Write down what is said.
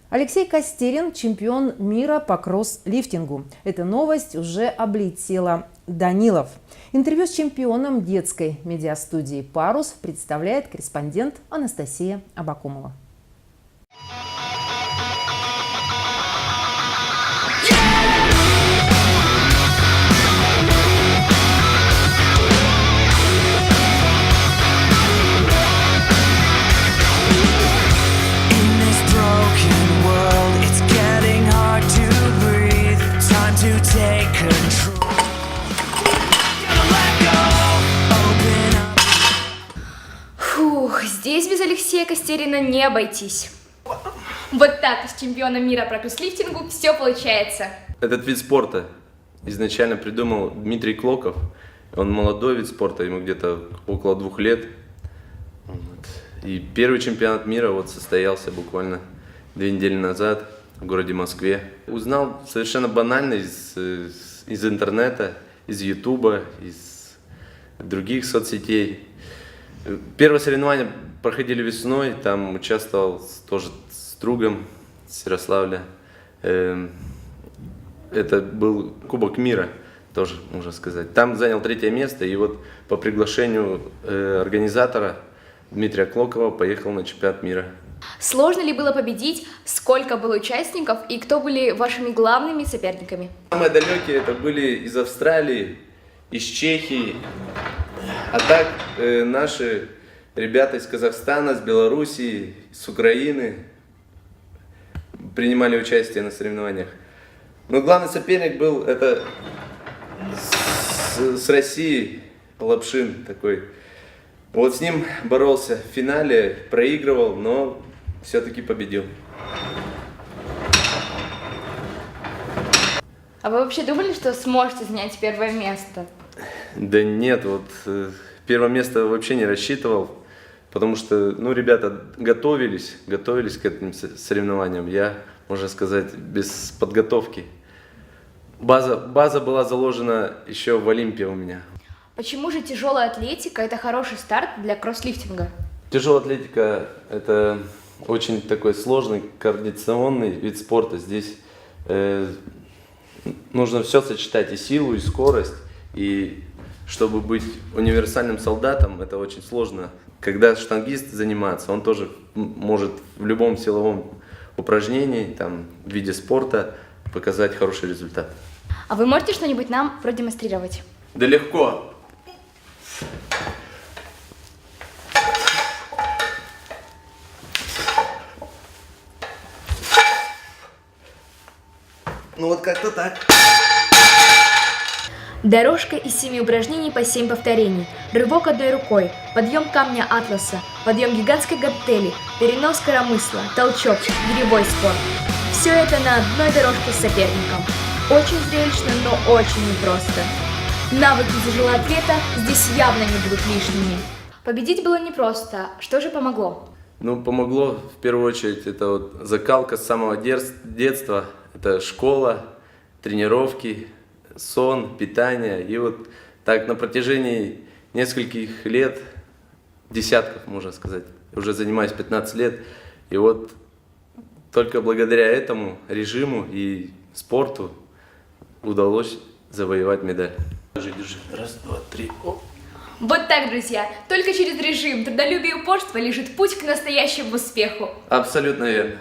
Алексей Костерин – чемпион мира по кросс-лифтингу. Эта новость уже облетела Данилов. Интервью с чемпионом детской медиастудии «Парус» представляет корреспондент Анастасия Абакумова. Фух, здесь без Алексея Костерина не обойтись. Вот так с чемпионом мира по кросс-лифтингу все получается. Этот вид спорта изначально придумал Дмитрий Клоков. Он молодой вид спорта, ему где-то около 2 лет. И первый чемпионат мира вот состоялся буквально 2 недели назад в городе Москве. Узнал совершенно банально из интернета, из Ютуба, из других соцсетей. Первые соревнования проходили весной, там участвовал тоже с другом с Ярославля. Это был Кубок мира, тоже можно сказать. Там занял 3-е место, и вот по приглашению организатора Дмитрия Клокова поехал на чемпионат мира. Сложно ли было победить? Сколько было участников и кто были вашими главными соперниками? Самые далекие это были из Австралии, из Чехии, а так наши ребята из Казахстана, с Белоруссии, с Украины принимали участие на соревнованиях. Но главный соперник был это с России Лапшин такой. Вот с ним боролся в финале, проигрывал, но все-таки победил. А вы вообще думали, что сможете занять 1-е место? Да нет, вот 1-е место вообще не рассчитывал, потому что, ребята готовились к этим соревнованиям. Я, можно сказать, без подготовки. База была заложена еще в Олимпе у меня. Почему же тяжелая атлетика – это хороший старт для кросс-лифтинга? Тяжелая атлетика – это очень такой сложный, координационный вид спорта. Здесь нужно все сочетать, и силу, и скорость. И чтобы быть универсальным солдатом, это очень сложно. Когда штангист занимается, он тоже может в любом силовом упражнении, там, в виде спорта показать хороший результат. А вы можете что-нибудь нам продемонстрировать? Да легко. Ну вот как-то так. Дорожка из 7 упражнений по 7 повторений, рывок одной рукой, подъем камня атласа, подъем гигантской гантели, перенос коромысла, толчок, гиревой спорт. Все это на одной дорожке с соперником. Очень зрелищно, но очень непросто. Навыки тяжелоатлета здесь явно не будут лишними. Победить было непросто. Что же помогло? Помогло в первую очередь это вот закалка с самого детства. Это школа, тренировки, сон, питание. И вот так на протяжении нескольких лет, десятков, можно сказать, уже занимаюсь 15 лет. И вот только благодаря этому режиму и спорту удалось завоевать медаль. Держи. 1, 2, 3. Оп. Вот так, друзья. Только через режим, трудолюбие и упорство лежит путь к настоящему успеху. Абсолютно верно.